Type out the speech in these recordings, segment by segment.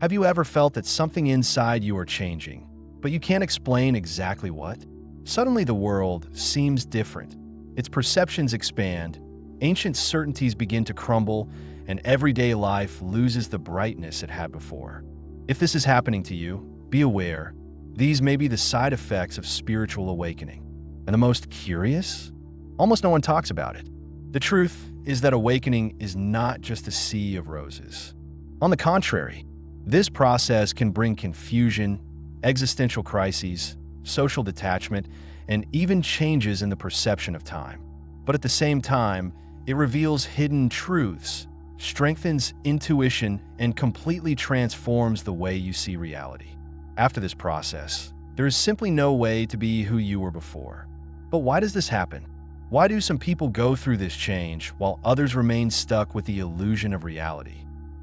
Have you ever felt that something inside you are changing, but you can't explain exactly what? Suddenly the world seems different. Its perceptions expand, ancient certainties begin to crumble, and everyday life loses the brightness it had before. If this is happening to you, be aware. These may be the side effects of spiritual awakening. And the most curious? Almost no one talks about it. The truth is that awakening is not just a sea of roses. On the contrary, this process can bring confusion, existential crises, social detachment, and even changes in the perception of time. But at the same time, it reveals hidden truths, strengthens intuition, and completely transforms the way you see reality. After this process, there is simply no way to be who you were before. But why does this happen? Why do some people go through this change while others remain stuck with the illusion of reality?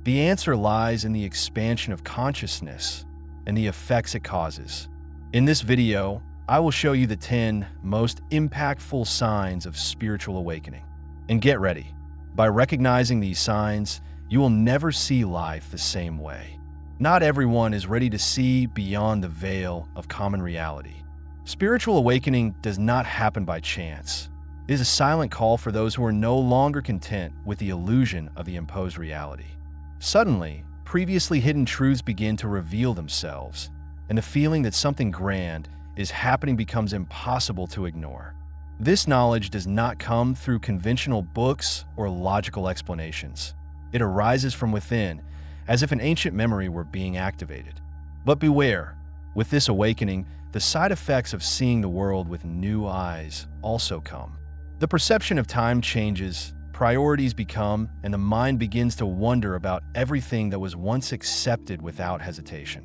The answer lies in the expansion of consciousness and the effects it causes. In this video, I will show you the 10 most impactful signs of spiritual awakening. And get ready. By recognizing these signs, you will never see life the same way. Not everyone is ready to see beyond the veil of common reality. Spiritual awakening does not happen by chance. It is a silent call for those who are no longer content with the illusion of the imposed reality. Suddenly, previously hidden truths begin to reveal themselves, and the feeling that something grand is happening becomes impossible to ignore. This knowledge does not come through conventional books or logical explanations. It arises from within, as if an ancient memory were being activated. But beware, with this awakening, the side effects of seeing the world with new eyes also come. The perception of time changes, priorities become, and the mind begins to wonder about everything that was once accepted without hesitation.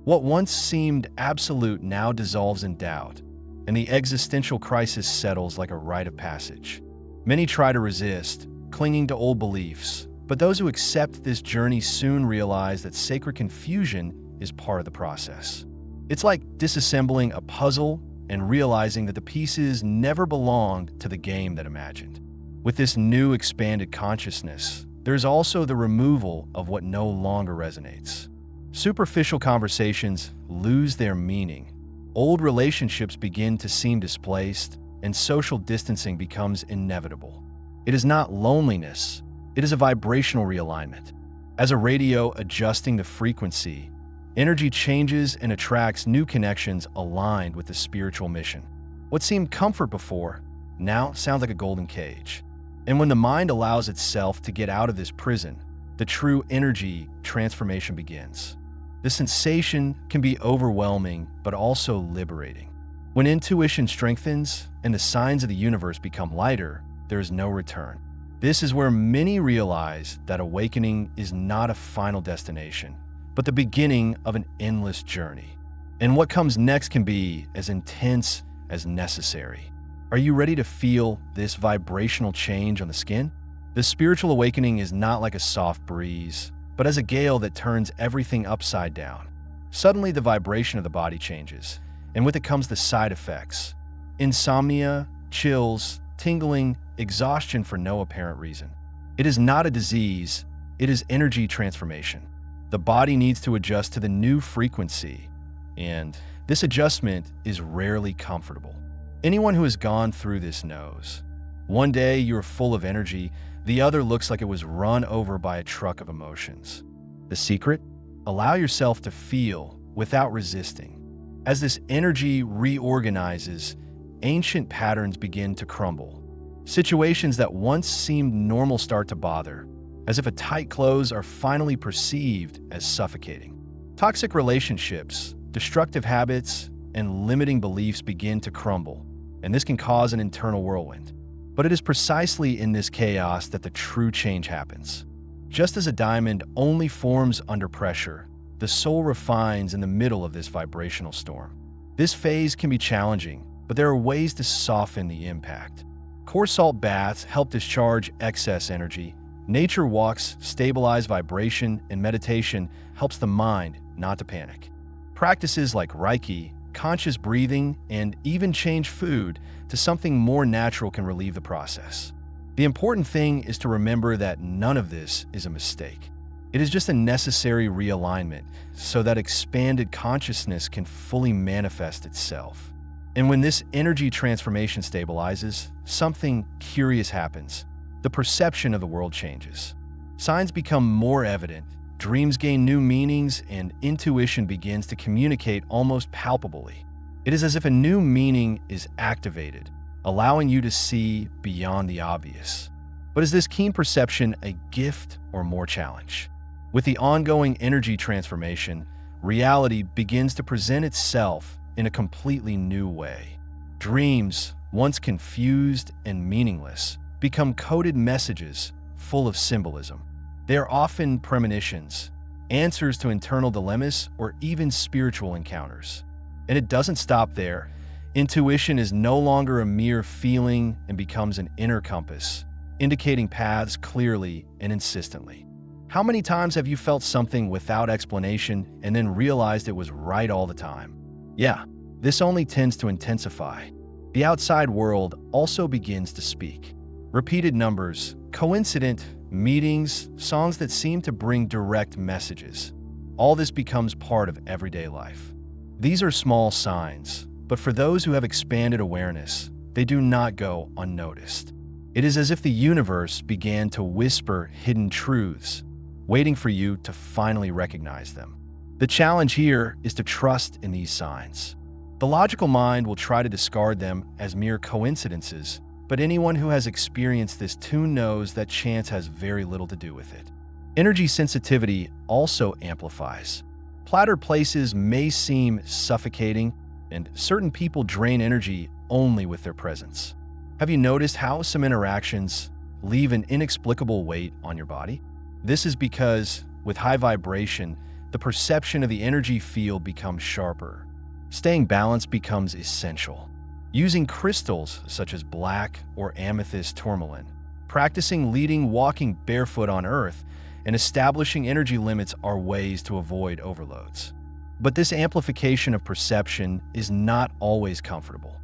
What once seemed absolute now dissolves in doubt, and the existential crisis settles like a rite of passage. Many try to resist, clinging to old beliefs, but those who accept this journey soon realize that sacred confusion is part of the process. It's like disassembling a puzzle and realizing that the pieces never belonged to the game that imagined. With this new expanded consciousness, there's also the removal of what no longer resonates. Superficial conversations lose their meaning. Old relationships begin to seem displaced, and social distancing becomes inevitable. It is not loneliness, it is a vibrational realignment. As a radio adjusting the frequency, energy changes and attracts new connections aligned with the spiritual mission. What seemed comfort before now sounds like a golden cage. And when the mind allows itself to get out of this prison, the true energy transformation begins. The sensation can be overwhelming, but also liberating. When intuition strengthens and the signs of the universe become lighter, there is no return. This is where many realize that awakening is not a final destination, but the beginning of an endless journey. And what comes next can be as intense as necessary. Are you ready to feel this vibrational change on the skin? The spiritual awakening is not like a soft breeze, but as a gale that turns everything upside down. Suddenly, the vibration of the body changes, and with it comes the side effects: insomnia, chills, tingling, exhaustion for no apparent reason. It is not a disease, it is energy transformation. The body needs to adjust to the new frequency, and this adjustment is rarely comfortable. Anyone who has gone through this knows. One day you're full of energy, the other looks like it was run over by a truck of emotions. The secret? Allow yourself to feel without resisting. As this energy reorganizes, ancient patterns begin to crumble. Situations that once seemed normal start to bother, as if a tight clothes are finally perceived as suffocating. Toxic relationships, destructive habits, and limiting beliefs begin to crumble, and this can cause an internal whirlwind. But it is precisely in this chaos that the true change happens. Just as a diamond only forms under pressure, the soul refines in the middle of this vibrational storm. This phase can be challenging, but there are ways to soften the impact. Core salt baths help discharge excess energy. Nature walks stabilize vibration, and meditation helps the mind not to panic. Practices like Reiki, conscious breathing, and even change food to something more natural can relieve the process. The important thing is to remember that none of this is a mistake. It is just a necessary realignment so that expanded consciousness can fully manifest itself. And when this energy transformation stabilizes, something curious happens. The perception of the world changes. Signs become more evident, dreams gain new meanings, and intuition begins to communicate almost palpably. It is as if a new meaning is activated, allowing you to see beyond the obvious. But is this keen perception a gift or more challenge? With the ongoing energy transformation, reality begins to present itself in a completely new way. Dreams, once confused and meaningless, become coded messages full of symbolism. They are often premonitions, answers to internal dilemmas, or even spiritual encounters. And it doesn't stop there. Intuition is no longer a mere feeling and becomes an inner compass, indicating paths clearly and insistently. How many times have you felt something without explanation and then realized it was right all the time? Yeah, this only tends to intensify. The outside world also begins to speak. Repeated numbers, coincident meetings, songs that seem to bring direct messages. All this becomes part of everyday life. These are small signs, but for those who have expanded awareness, they do not go unnoticed. It is as if the universe began to whisper hidden truths, waiting for you to finally recognize them. The challenge here is to trust in these signs. The logical mind will try to discard them as mere coincidences, but anyone who has experienced this too knows that chance has very little to do with it. Energy sensitivity also amplifies. Platter places may seem suffocating, and certain people drain energy only with their presence. Have you noticed how some interactions leave an inexplicable weight on your body? This is because, with high vibration, the perception of the energy field becomes sharper. Staying balanced becomes essential. Using crystals such as black or amethyst tourmaline, practicing walking barefoot on earth, and establishing energy limits are ways to avoid overloads. But this amplification of perception is not always comfortable.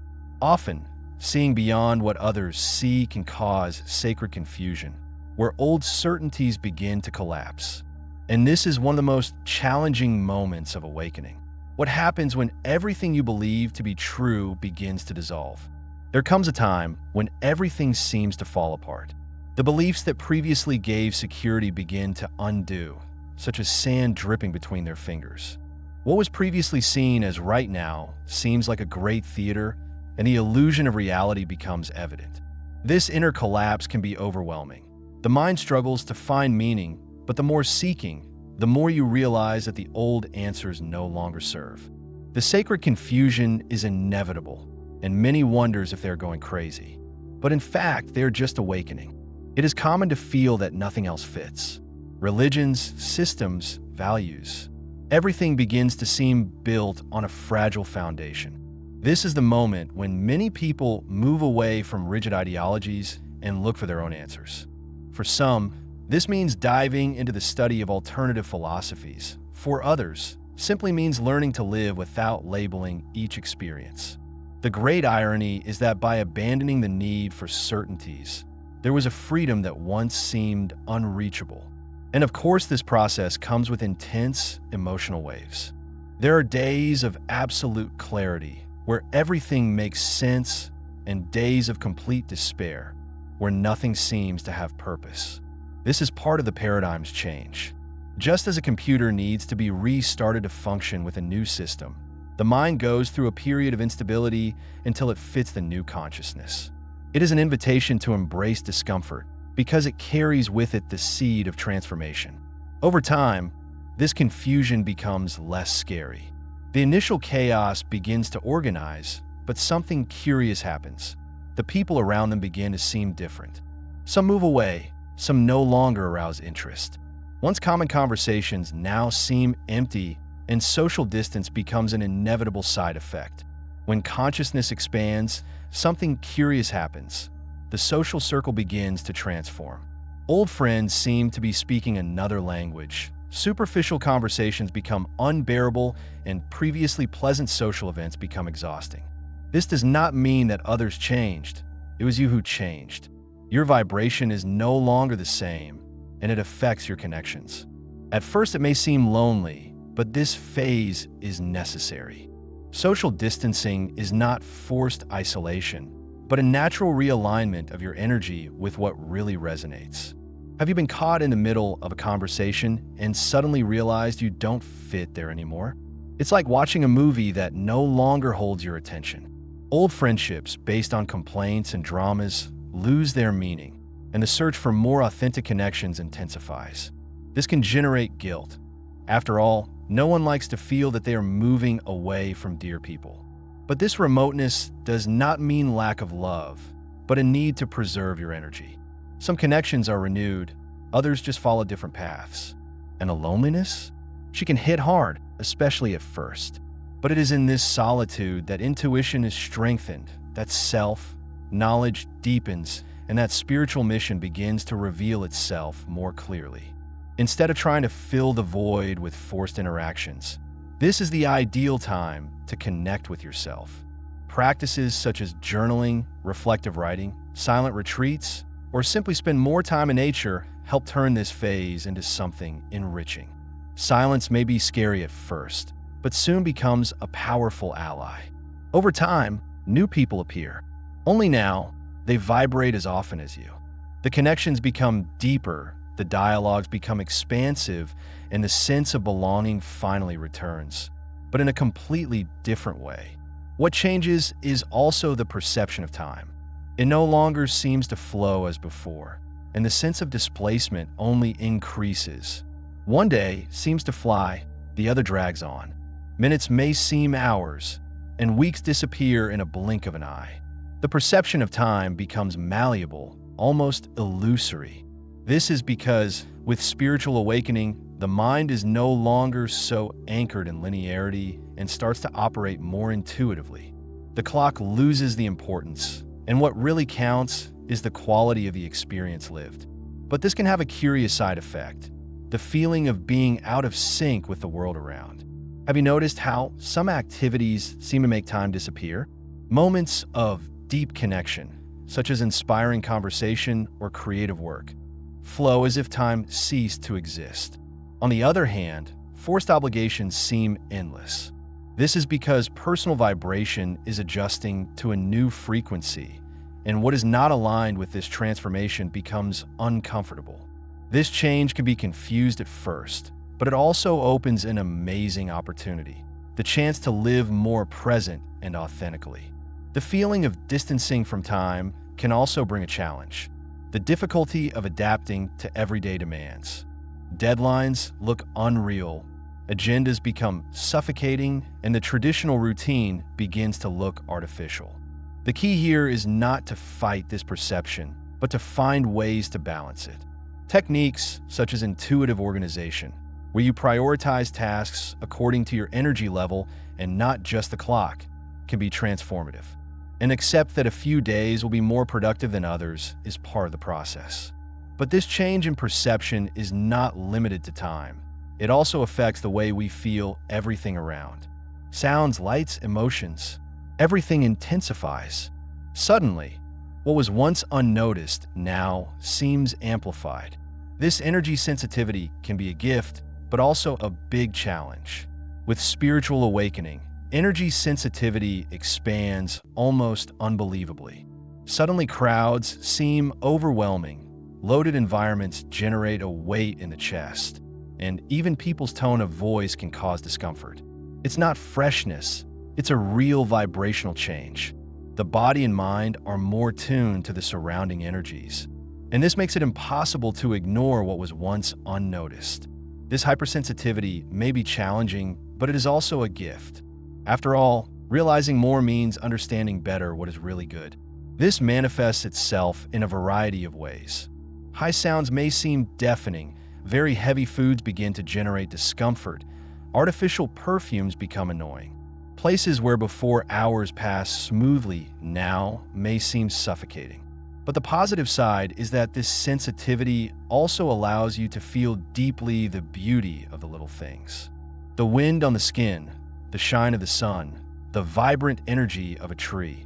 Often, seeing beyond what others see can cause sacred confusion, where old certainties begin to collapse. And this is one of the most challenging moments of awakening. What happens when everything you believe to be true begins to dissolve? There comes a time when everything seems to fall apart. The beliefs that previously gave security begin to undo, such as sand dripping between their fingers. What was previously seen as right now seems like a great theater, and the illusion of reality becomes evident. This inner collapse can be overwhelming. The mind struggles to find meaning, but the more seeking, the more you realize that the old answers no longer serve. The sacred confusion is inevitable, and many wonders if they're going crazy. But in fact, they're just awakening. It is common to feel that nothing else fits. Religions, systems, values. Everything begins to seem built on a fragile foundation. This is the moment when many people move away from rigid ideologies and look for their own answers. For some, this means diving into the study of alternative philosophies. For others, simply means learning to live without labeling each experience. The great irony is that by abandoning the need for certainties, there was a freedom that once seemed unreachable. And of course, this process comes with intense emotional waves. There are days of absolute clarity, where everything makes sense, and days of complete despair, where nothing seems to have purpose. This is part of the paradigm's change. Just as a computer needs to be restarted to function with a new system, the mind goes through a period of instability until it fits the new consciousness. It is an invitation to embrace discomfort because it carries with it the seed of transformation. Over time, this confusion becomes less scary. The initial chaos begins to organize, but something curious happens. The people around them begin to seem different. Some move away, some no longer arouse interest. Once common conversations now seem empty, and social distance becomes an inevitable side effect. When consciousness expands, something curious happens. The social circle begins to transform. Old friends seem to be speaking another language. Superficial conversations become unbearable, and previously pleasant social events become exhausting. This does not mean that others changed. It was you who changed. Your vibration is no longer the same, and it affects your connections. At first, it may seem lonely, but this phase is necessary. Social distancing is not forced isolation, but a natural realignment of your energy with what really resonates. Have you been caught in the middle of a conversation and suddenly realized you don't fit there anymore? It's like watching a movie that no longer holds your attention. Old friendships based on complaints and dramas lose their meaning, and the search for more authentic connections intensifies. This can generate guilt. After all, no one likes to feel that they are moving away from dear people. But this remoteness does not mean lack of love, but a need to preserve your energy. Some connections are renewed, others just follow different paths. And a loneliness? She can hit hard, especially at first. But it is in this solitude that intuition is strengthened, that self-knowledge deepens, and that spiritual mission begins to reveal itself more clearly. Instead of trying to fill the void with forced interactions, this is the ideal time to connect with yourself. Practices such as journaling, reflective writing, silent retreats, or simply spend more time in nature help turn this phase into something enriching. Silence may be scary at first, but soon becomes a powerful ally. Over time, new people appear. Only now, they vibrate as often as you. The connections become deeper, the dialogues become expansive, and the sense of belonging finally returns, but in a completely different way. What changes is also the perception of time. It no longer seems to flow as before, and the sense of displacement only increases. One day seems to fly, the other drags on. Minutes may seem hours, and weeks disappear in a blink of an eye. The perception of time becomes malleable, almost illusory. This is because, with spiritual awakening, the mind is no longer so anchored in linearity and starts to operate more intuitively. The clock loses the importance, and what really counts is the quality of the experience lived. But this can have a curious side effect, the feeling of being out of sync with the world around. Have you noticed how some activities seem to make time disappear? Moments of deep connection, such as inspiring conversation or creative work, flow as if time ceased to exist. On the other hand, forced obligations seem endless. This is because personal vibration is adjusting to a new frequency, and what is not aligned with this transformation becomes uncomfortable. This change can be confused at first, but it also opens an amazing opportunity, the chance to live more present and authentically. The feeling of distancing from time can also bring a challenge, the difficulty of adapting to everyday demands. Deadlines look unreal, agendas become suffocating, and the traditional routine begins to look artificial. The key here is not to fight this perception, but to find ways to balance it. Techniques such as intuitive organization, where you prioritize tasks according to your energy level and not just the clock, can be transformative. And accept that a few days will be more productive than others is part of the process. But this change in perception is not limited to time. It also affects the way we feel everything around. Sounds, lights, emotions, everything intensifies. Suddenly, what was once unnoticed now seems amplified. This energy sensitivity can be a gift, but also a big challenge. With spiritual awakening, energy sensitivity expands almost unbelievably. Suddenly, crowds seem overwhelming. Loaded environments generate a weight in the chest, and even people's tone of voice can cause discomfort. It's not freshness, it's a real vibrational change. The body and mind are more tuned to the surrounding energies, and this makes it impossible to ignore what was once unnoticed. This hypersensitivity may be challenging, but it is also a gift. After all, realizing more means understanding better what is really good. This manifests itself in a variety of ways. High sounds may seem deafening, very heavy foods begin to generate discomfort, artificial perfumes become annoying. Places where before hours passed smoothly now may seem suffocating. But the positive side is that this sensitivity also allows you to feel deeply the beauty of the little things. The wind on the skin, the shine of the sun, the vibrant energy of a tree.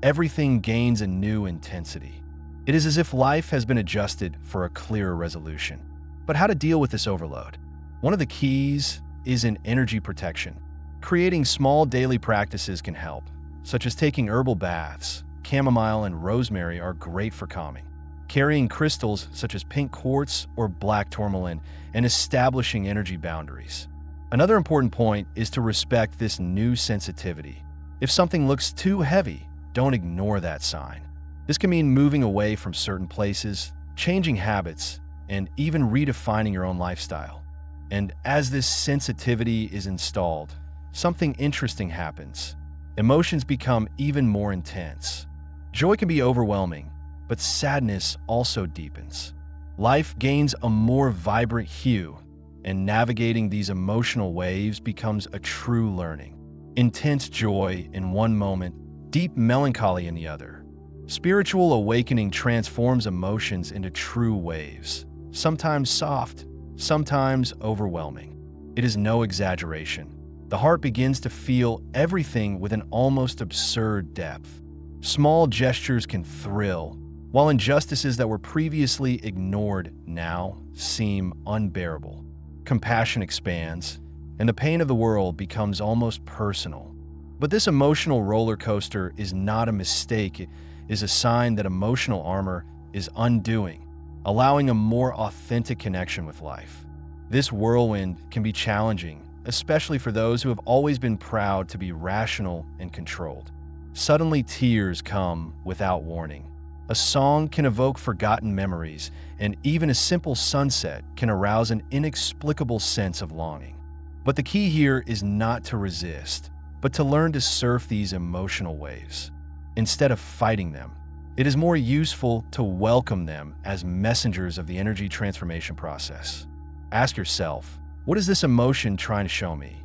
Everything gains a new intensity. It is as if life has been adjusted for a clearer resolution. But how to deal with this overload? One of the keys is in energy protection. Creating small daily practices can help, such as taking herbal baths. Chamomile and rosemary are great for calming. Carrying crystals such as pink quartz or black tourmaline, and establishing energy boundaries. Another important point is to respect this new sensitivity. If something looks too heavy, don't ignore that sign. This can mean moving away from certain places, changing habits, and even redefining your own lifestyle. And as this sensitivity is installed, something interesting happens. Emotions become even more intense. Joy can be overwhelming, but sadness also deepens. Life gains a more vibrant hue, and navigating these emotional waves becomes a true learning. Intense joy in one moment, deep melancholy in the other. Spiritual awakening transforms emotions into true waves, sometimes soft, sometimes overwhelming. It is no exaggeration. The heart begins to feel everything with an almost absurd depth. Small gestures can thrill, while injustices that were previously ignored now seem unbearable. Compassion expands, and the pain of the world becomes almost personal. But this emotional roller coaster is not a mistake. It is a sign that emotional armor is undoing, allowing a more authentic connection with life. This whirlwind can be challenging, especially for those who have always been proud to be rational and controlled. Suddenly, tears come without warning. A song can evoke forgotten memories, and even a simple sunset can arouse an inexplicable sense of longing. But the key here is not to resist, but to learn to surf these emotional waves. Instead of fighting them, it is more useful to welcome them as messengers of the energy transformation process. Ask yourself, what is this emotion trying to show me?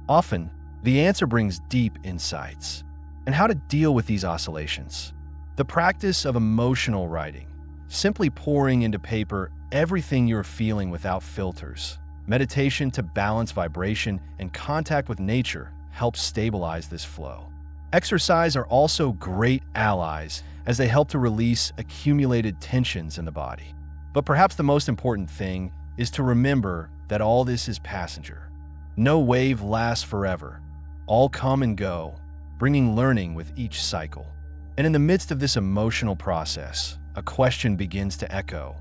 Often, the answer brings deep insights. And how to deal with these oscillations. The practice of emotional writing, simply pouring into paper everything you're feeling without filters. Meditation to balance vibration and contact with nature helps stabilize this flow. Exercise are also great allies as they help to release accumulated tensions in the body. But perhaps the most important thing is to remember that all this is passenger. No wave lasts forever. All come and go, bringing learning with each cycle. And in the midst of this emotional process, a question begins to echo.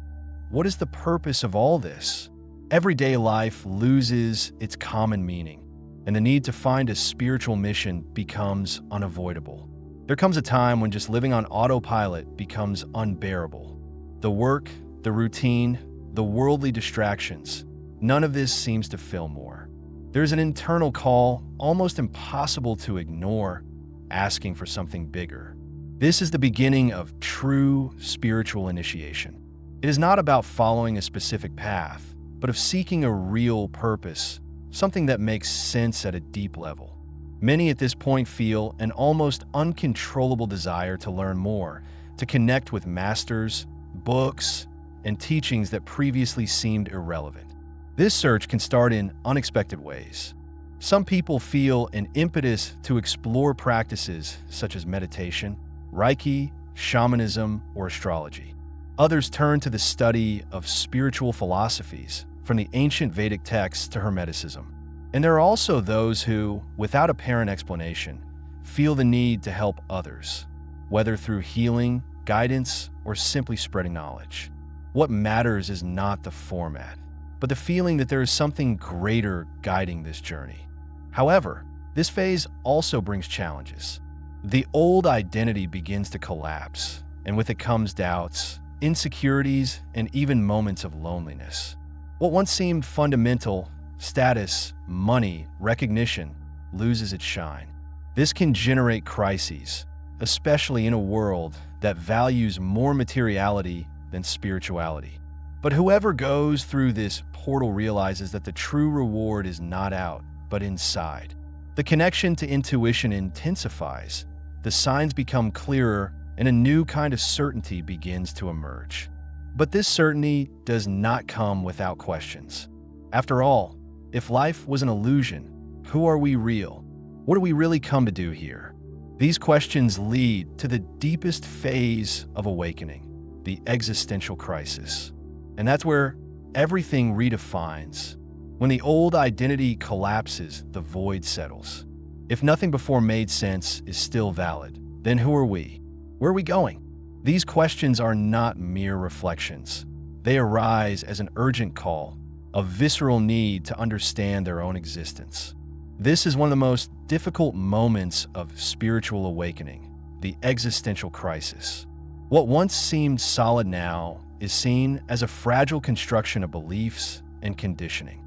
What is the purpose of all this? Everyday life loses its common meaning, and the need to find a spiritual mission becomes unavoidable. There comes a time when just living on autopilot becomes unbearable. The work, the routine, the worldly distractions, none of this seems to fill more. There's an internal call, almost impossible to ignore, asking for something bigger. This is the beginning of true spiritual initiation. It is not about following a specific path, but of seeking a real purpose, something that makes sense at a deep level. Many at this point feel an almost uncontrollable desire to learn more, to connect with masters, books, and teachings that previously seemed irrelevant. This search can start in unexpected ways. Some people feel an impetus to explore practices such as meditation, Reiki, shamanism, or astrology. Others turn to the study of spiritual philosophies, from the ancient Vedic texts to Hermeticism. And there are also those who, without apparent explanation, feel the need to help others, whether through healing, guidance, or simply spreading knowledge. What matters is not the format, but the feeling that there is something greater guiding this journey. However, this phase also brings challenges. The old identity begins to collapse, and with it comes doubts, insecurities, and even moments of loneliness. What once seemed fundamental, status, money, recognition, loses its shine. This can generate crises, especially in a world that values more materiality than spirituality. But whoever goes through this portal realizes that the true reward is not out, but inside. The connection to intuition intensifies, the signs become clearer, and a new kind of certainty begins to emerge. But this certainty does not come without questions. After all, if life was an illusion, who are we real? What do we really come to do here? These questions lead to the deepest phase of awakening, the existential crisis. And that's where everything redefines. When the old identity collapses, the void settles. If nothing before made sense is still valid, then who are we? Where are we going? These questions are not mere reflections. They arise as an urgent call, a visceral need to understand their own existence. This is one of the most difficult moments of spiritual awakening, the existential crisis. What once seemed solid now is seen as a fragile construction of beliefs and conditioning.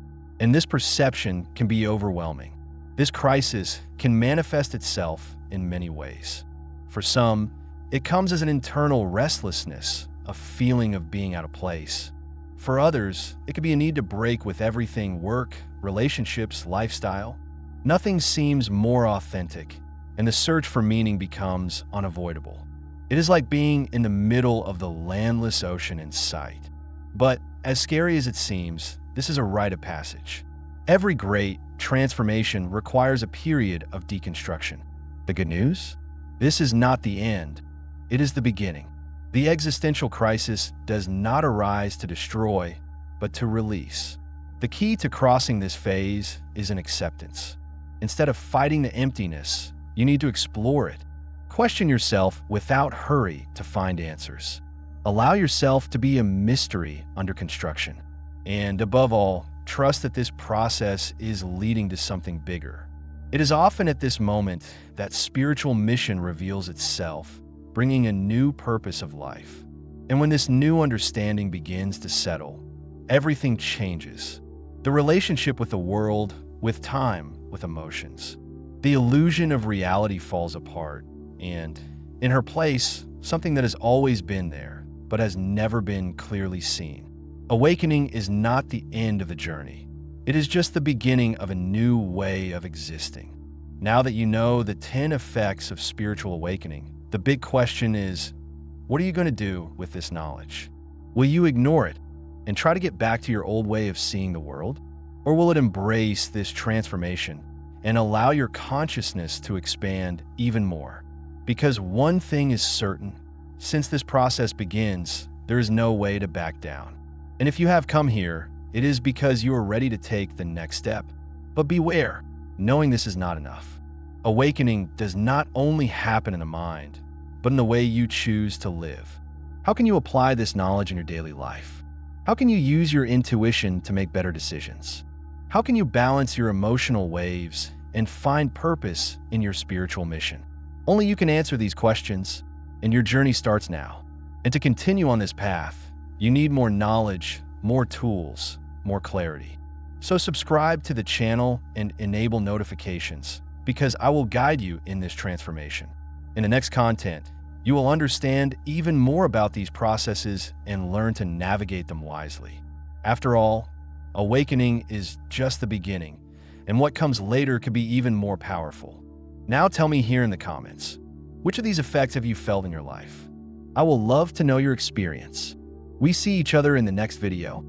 And this perception can be overwhelming. This crisis can manifest itself in many ways. For some, it comes as an internal restlessness, a feeling of being out of place. For others, it could be a need to break with everything: work, relationships, lifestyle. Nothing seems more authentic, and the search for meaning becomes unavoidable. It is like being in the middle of the landless ocean in sight. But as scary as it seems, this is a rite of passage. Every great transformation requires a period of deconstruction. The good news? This is not the end. It is the beginning. The existential crisis does not arise to destroy, but to release. The key to crossing this phase is an acceptance. Instead of fighting the emptiness, you need to explore it. Question yourself without hurry to find answers. Allow yourself to be a mystery under construction. And above all, trust that this process is leading to something bigger. It is often at this moment that spiritual mission reveals itself, bringing a new purpose of life. And when this new understanding begins to settle, everything changes. The relationship with the world, with time, with emotions. The illusion of reality falls apart, and in her place, something that has always been there, but has never been clearly seen. Awakening is not the end of the journey. It is just the beginning of a new way of existing. Now that you know the 10 effects of spiritual awakening, the big question is, what are you going to do with this knowledge? Will you ignore it and try to get back to your old way of seeing the world? Or will it embrace this transformation and allow your consciousness to expand even more? Because one thing is certain, since this process begins, there is no way to back down. And if you have come here, it is because you are ready to take the next step. But beware, knowing this is not enough. Awakening does not only happen in the mind, but in the way you choose to live. How can you apply this knowledge in your daily life? How can you use your intuition to make better decisions? How can you balance your emotional waves and find purpose in your spiritual mission? Only you can answer these questions, and your journey starts now. And to continue on this path, you need more knowledge, more tools, more clarity. So subscribe to the channel and enable notifications, because I will guide you in this transformation. In the next content, you will understand even more about these processes and learn to navigate them wisely. After all, awakening is just the beginning, and what comes later could be even more powerful. Now tell me here in the comments, which of these effects have you felt in your life? I will love to know your experience. We see each other in the next video.